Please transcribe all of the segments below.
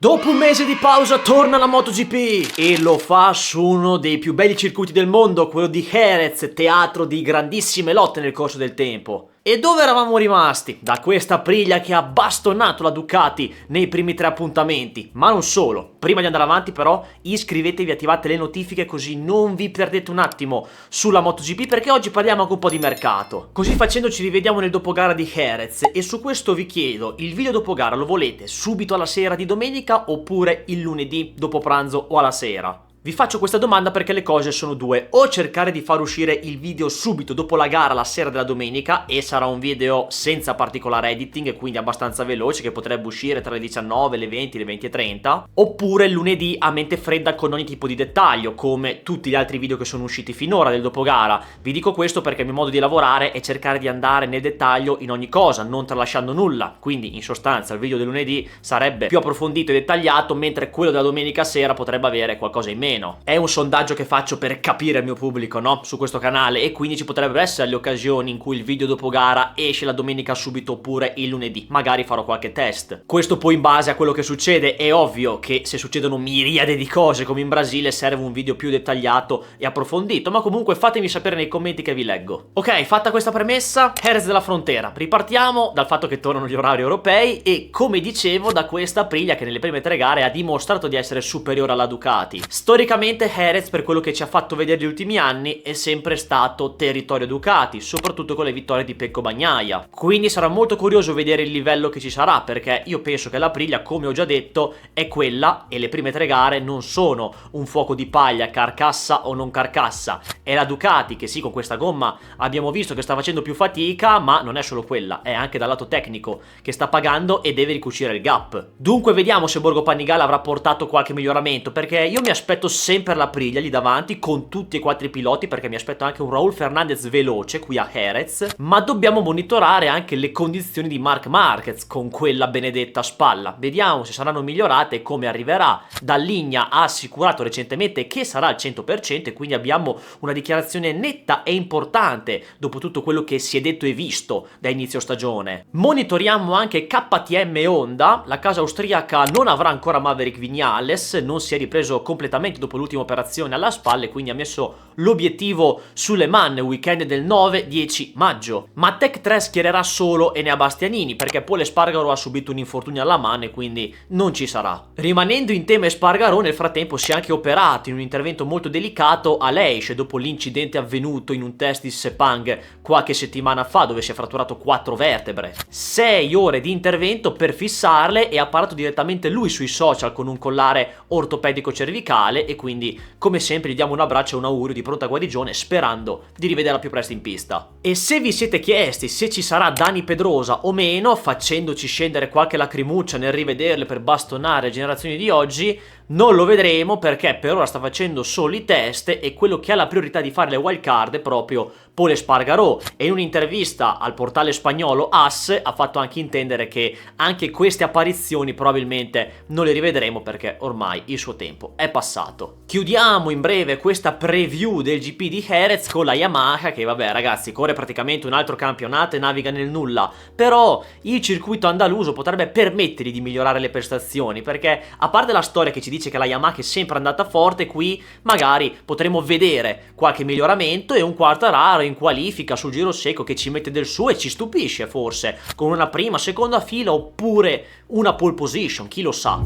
Dopo un mese di pausa torna la MotoGP e lo fa su uno dei più belli circuiti del mondo, quello di Jerez, teatro di grandissime lotte nel corso del tempo. E dove eravamo rimasti? Da questa Aprilia che ha bastonato la Ducati nei primi 3 appuntamenti, ma non solo. Prima di andare avanti però iscrivetevi e attivate le notifiche così non vi perdete un attimo sulla MotoGP, perché oggi parliamo anche un po' di mercato. Così facendo ci rivediamo nel dopogara di Jerez e su questo vi chiedo, il video dopogara lo volete subito alla sera di domenica oppure il lunedì dopo pranzo o alla sera? Vi faccio questa domanda perché le cose sono due: o cercare di far uscire il video subito dopo la gara la sera della domenica e sarà un video senza particolare editing, quindi abbastanza veloce, che potrebbe uscire tra le 19, le 20, le 20:30, oppure lunedì a mente fredda con ogni tipo di dettaglio come tutti gli altri video che sono usciti finora del dopogara. Vi dico questo perché il mio modo di lavorare è cercare di andare nel dettaglio in ogni cosa, non tralasciando nulla, quindi in sostanza il video del lunedì sarebbe più approfondito e dettagliato, mentre quello della domenica sera potrebbe avere qualcosa in meno. È un sondaggio che faccio per capire il mio pubblico, no? Su questo canale, e quindi ci potrebbero essere le occasioni in cui il video dopo gara esce la domenica subito oppure il lunedì. Magari farò qualche test. Questo poi in base a quello che succede. È ovvio che se succedono miriade di cose come in Brasile serve un video più dettagliato e approfondito, ma comunque fatemi sapere nei commenti che vi leggo. Ok, fatta questa premessa, Jerez della Frontera. Ripartiamo dal fatto che tornano gli orari europei e, come dicevo, da questa Aprilia che nelle prime 3 gare ha dimostrato di essere superiore alla Ducati. Storicamente Jerez, per quello che ci ha fatto vedere negli ultimi anni, è sempre stato territorio Ducati, soprattutto con le vittorie di Pecco Bagnaia. Quindi sarà molto curioso vedere il livello che ci sarà, perché io penso che l'Aprilia, come ho già detto, è quella, e le prime 3 gare non sono un fuoco di paglia, carcassa o non carcassa. È la Ducati che sì, con questa gomma abbiamo visto che sta facendo più fatica, ma non è solo quella, è anche dal lato tecnico che sta pagando e deve ricucire il gap. Dunque vediamo se Borgo Panigale avrà portato qualche miglioramento, perché io mi aspetto sempre l'Aprilia lì davanti con tutti e 4 i piloti, perché mi aspetto anche un Raúl Fernández veloce qui a Jerez, ma dobbiamo monitorare anche le condizioni di Marc Márquez con quella benedetta spalla. Vediamo se saranno migliorate e come arriverà. Dall'Igna ha assicurato recentemente che sarà al 100% e quindi abbiamo una dichiarazione netta e importante dopo tutto quello che si è detto e visto da inizio stagione. Monitoriamo anche KTM e Honda. La casa austriaca non avrà ancora Maverick Viñales, non si è ripreso completamente dopo l'ultima operazione alla spalla e quindi ha messo l'obiettivo sulle Man weekend del 9-10 maggio. Ma Tech 3 schiererà solo Enea Bastianini perché Pol Espargaro ha subito un infortunio alla Man e quindi non ci sarà. Rimanendo in tema Espargaro, nel frattempo si è anche operato in un intervento molto delicato a Leish dopo l'incidente avvenuto in un test di Sepang qualche settimana fa dove si è fratturato 4 vertebre. 6 ore di intervento per fissarle e ha parlato direttamente lui sui social con un collare ortopedico cervicale e quindi come sempre gli diamo un abbraccio e un augurio di pronta guarigione sperando di rivederla più presto in pista. E se vi siete chiesti se ci sarà Dani Pedrosa o meno, facendoci scendere qualche lacrimuccia nel rivederle per bastonare le generazioni di oggi, non lo vedremo perché per ora sta facendo solo i test e quello che ha la priorità di fare le wild card è proprio Pol Espargaró, e in un'intervista al portale spagnolo AS ha fatto anche intendere che anche queste apparizioni probabilmente non le rivedremo perché ormai il suo tempo è passato. Chiudiamo in breve questa preview del GP di Jerez con la Yamaha che vabbè ragazzi corre praticamente un altro campionato e naviga nel nulla, però il circuito andaluso potrebbe permettergli di migliorare le prestazioni perché a parte la storia che ci dice che la Yamaha è sempre andata forte, qui magari potremo vedere qualche miglioramento e un Quartararo in qualifica sul giro secco che ci mette del suo e ci stupisce forse con una prima, seconda fila oppure una pole position, chi lo sa.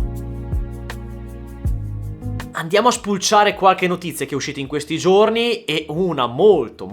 Andiamo a spulciare qualche notizia che è uscita in questi giorni e una molto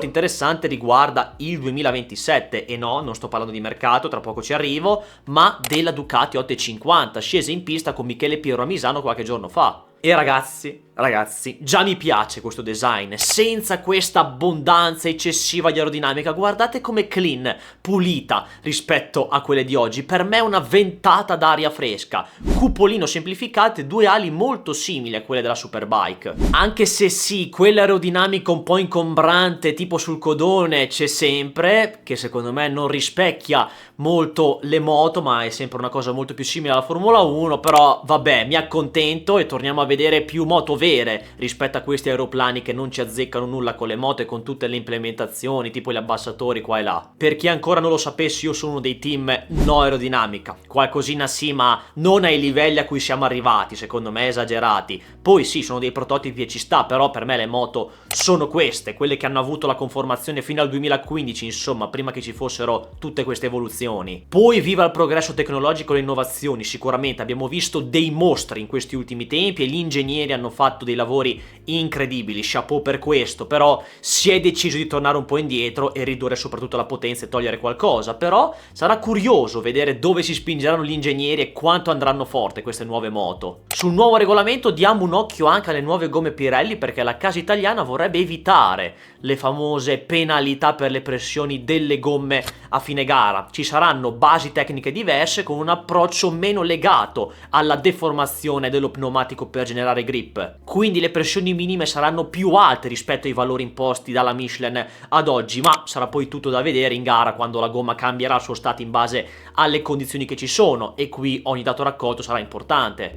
interessante riguarda il 2027 e no, non sto parlando di mercato, tra poco ci arrivo, ma della Ducati 850 scesa in pista con Michele Piero a Misano qualche giorno fa. E ragazzi, già mi piace questo design, senza questa abbondanza eccessiva di aerodinamica. Guardate come clean, pulita rispetto a quelle di oggi. Per me è una ventata d'aria fresca. Cupolino semplificato e 2 ali molto simili a quelle della Superbike. Anche se sì, quell'aerodinamica un po' ingombrante tipo sul codone c'è sempre, che secondo me non rispecchia molto le moto, ma è sempre una cosa molto più simile alla Formula 1, però vabbè, mi accontento e torniamo a vedere più moto vere avere rispetto a questi aeroplani che non ci azzeccano nulla con le moto e con tutte le implementazioni, tipo gli abbassatori qua e là. Per chi ancora non lo sapesse, io sono uno dei team no aerodinamica, qualcosina sì, ma non ai livelli a cui siamo arrivati, secondo me esagerati. Poi sì, sono dei prototipi e ci sta, però per me le moto sono queste, quelle che hanno avuto la conformazione fino al 2015, insomma, prima che ci fossero tutte queste evoluzioni. Poi viva il progresso tecnologico e le innovazioni, sicuramente abbiamo visto dei mostri in questi ultimi tempi e gli ingegneri hanno fatto dei lavori incredibili, chapeau per questo, però si è deciso di tornare un po' indietro e ridurre soprattutto la potenza e togliere qualcosa. Però sarà curioso vedere dove si spingeranno gli ingegneri e quanto andranno forte queste nuove moto. Sul nuovo regolamento diamo un occhio anche alle nuove gomme Pirelli, perché la casa italiana vorrebbe evitare le famose penalità per le pressioni delle gomme a fine gara. Ci saranno basi tecniche diverse con un approccio meno legato alla deformazione dello pneumatico per generare grip, quindi le pressioni minime saranno più alte rispetto ai valori imposti dalla Michelin ad oggi, ma sarà poi tutto da vedere in gara quando la gomma cambierà il suo stato in base alle condizioni che ci sono, e qui ogni dato raccolto sarà importante.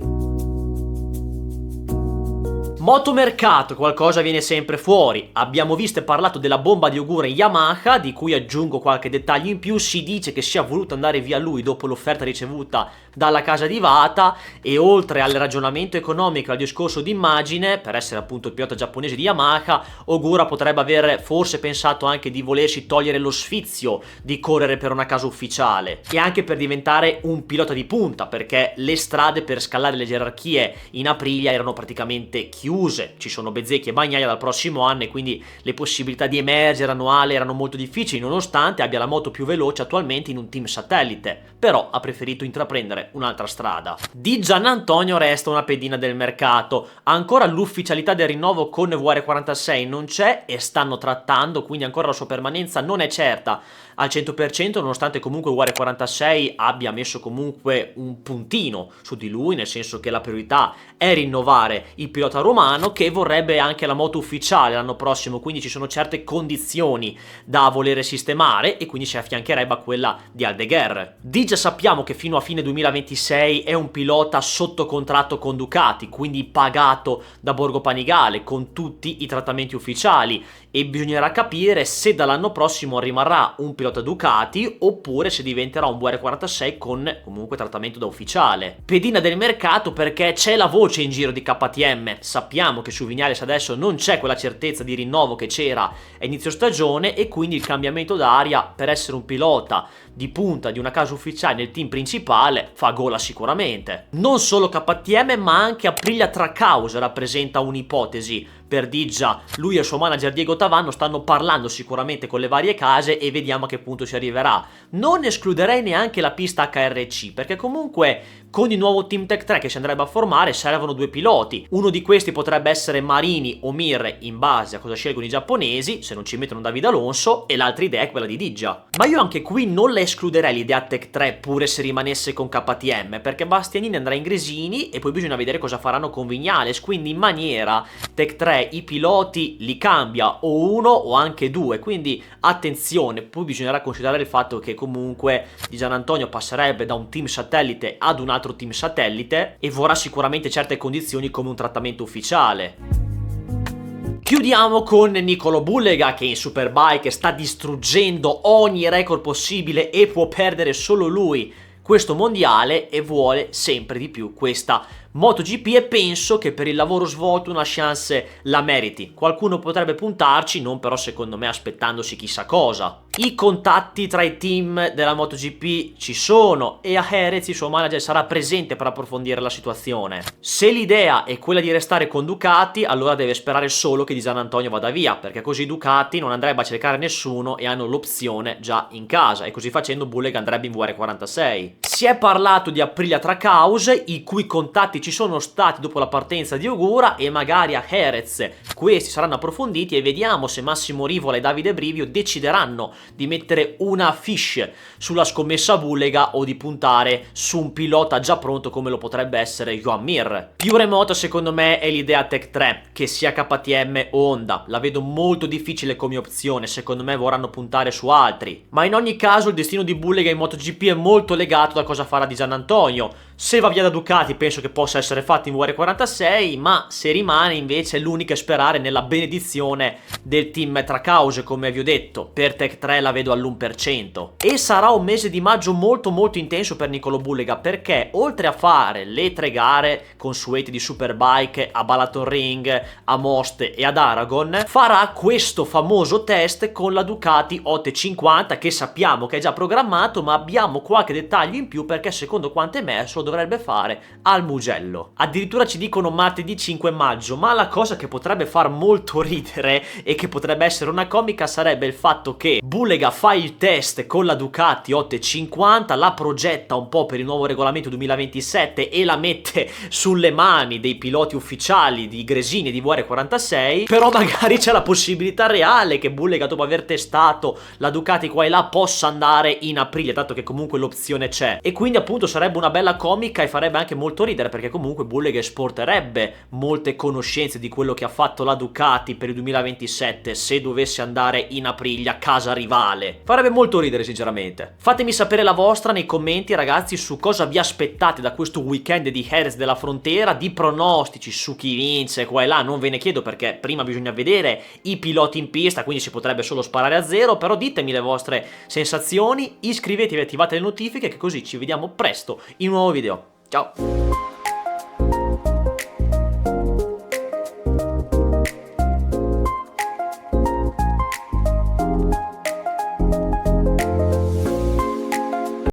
Motomercato, qualcosa viene sempre fuori. Abbiamo visto e parlato della bomba di Ogura in Yamaha, di cui aggiungo qualche dettaglio in più. Si dice che sia voluto andare via lui dopo l'offerta ricevuta dalla casa di Vata, e oltre al ragionamento economico e al discorso d'immagine, per essere appunto il pilota giapponese di Yamaha, Ogura potrebbe aver forse pensato anche di volersi togliere lo sfizio di correre per una casa ufficiale, e anche per diventare un pilota di punta, perché le strade per scalare le gerarchie in Aprilia erano praticamente chiuse. Ci sono Bezzecchi e Bagnaia dal prossimo anno, e quindi le possibilità di emergere annuale erano molto difficili, nonostante abbia la moto più veloce attualmente in un team satellite. Però ha preferito intraprendere un'altra strada. Di Giannantonio resta una pedina del mercato. Ancora l'ufficialità del rinnovo con VR46 non c'è e stanno trattando, quindi ancora la sua permanenza non è certa al 100%, nonostante comunque VR46 abbia messo comunque un puntino su di lui, nel senso che la priorità è rinnovare il pilota romano, che vorrebbe anche la moto ufficiale l'anno prossimo, quindi ci sono certe condizioni da volere sistemare e quindi si affiancherebbe a quella di Aldeguer. Di già sappiamo che fino a fine 2026 è un pilota sotto contratto con Ducati, quindi pagato da Borgo Panigale con tutti i trattamenti ufficiali, e bisognerà capire se dall'anno prossimo rimarrà un pilota Ducati oppure se diventerà un VR46 con comunque trattamento da ufficiale. Pedina del mercato perché c'è la voce in giro di KTM. Sappiamo che su Viñales adesso non c'è quella certezza di rinnovo che c'era a inizio stagione, e quindi il cambiamento d'aria per essere un pilota di punta di una casa ufficiale nel team principale fa gola sicuramente. Non solo KTM ma anche Aprilia Trackhouse rappresenta un'ipotesi per Diggia. Lui e il suo manager Diego Tavanno stanno parlando sicuramente con le varie case e vediamo a che punto si arriverà. Non escluderei neanche la pista HRC, perché comunque con il nuovo Team Tech 3 che si andrebbe a formare servono due piloti. Uno di questi potrebbe essere Marini o Mir, in base a cosa scelgono i giapponesi, se non ci mettono Davide Alonso, e l'altra idea è quella di Diggia. Ma io anche qui non la escluderei l'idea Tech 3 pure se rimanesse con KTM, perché Bastianini andrà in Gresini e poi bisogna vedere cosa faranno con Viñales, quindi in maniera Tech 3 i piloti li cambia o uno o anche due, quindi attenzione. Poi bisognerà considerare il fatto che comunque Di Giannantonio passerebbe da un team satellite ad un altro team satellite e vorrà sicuramente certe condizioni come un trattamento ufficiale. Chiudiamo con Nicolo Bullega, che in Superbike sta distruggendo ogni record possibile e può perdere solo lui questo mondiale, e vuole sempre di più questa MotoGP, e penso che per il lavoro svolto una chance la meriti. Qualcuno potrebbe puntarci, non però secondo me aspettandosi chissà cosa. I contatti tra i team della MotoGP ci sono e a Jerez il suo manager sarà presente per approfondire la situazione. Se l'idea è quella di restare con Ducati, allora deve sperare solo che Di Giannantonio vada via, perché così Ducati non andrebbe a cercare nessuno e hanno l'opzione già in casa, e così facendo Bullega andrebbe in VR46. Si è parlato di Aprilia Trackhouse, i cui contatti ci sono stati dopo la partenza di Ogura, e magari a Jerez questi saranno approfonditi e vediamo se Massimo Rivola e Davide Brivio decideranno di mettere una fiche sulla scommessa Bullega o di puntare su un pilota già pronto come lo potrebbe essere Joan Mir. Più remota secondo me è l'idea Tech 3, che sia KTM o Honda. La vedo molto difficile come opzione, secondo me vorranno puntare su altri, ma in ogni caso il destino di Bullega in MotoGP è molto legato da cosa farà Di Giannantonio. Se va via da Ducati penso che possa essere fatto in VR46, ma se rimane invece è l'unica a sperare nella benedizione del team Trackhouse, come vi ho detto. Per Tech 3 la vedo all'1%. E sarà un mese di maggio molto intenso per Niccolò Bullega, perché oltre a fare le 3 gare consueti di Superbike a Balaton Ring, a Most e ad Aragon, farà questo famoso test con la Ducati 850 che sappiamo che è già programmato, ma abbiamo qualche dettaglio in più perché secondo quanto emerso lo dovrebbe fare al Mugello. Addirittura ci dicono martedì 5 maggio, ma la cosa che potrebbe far molto ridere e che potrebbe essere una comica sarebbe il fatto che Bullega fa il test con la Ducati 850, la progetta un po' per il nuovo regolamento 2027 e la mette sulle mani dei piloti ufficiali di Gresini e di VR46, però magari c'è la possibilità reale che Bullega, dopo aver testato la Ducati qua e là, possa andare in aprile, tanto che comunque l'opzione c'è, e quindi appunto sarebbe una bella comica e farebbe anche molto ridere, perché comunque Bullega esporterebbe molte conoscenze di quello che ha fatto la Ducati per il 2027 se dovesse andare in Aprilia, casa rivale. Farebbe molto ridere sinceramente. Fatemi sapere la vostra nei commenti, ragazzi, su cosa vi aspettate da questo weekend di Jerez della Frontera, di pronostici su chi vince qua e là. Non ve ne chiedo perché prima bisogna vedere i piloti in pista, quindi si potrebbe solo sparare a zero, però ditemi le vostre sensazioni, iscrivetevi e attivate le notifiche, che così ci vediamo presto in un nuovo video. Ciao!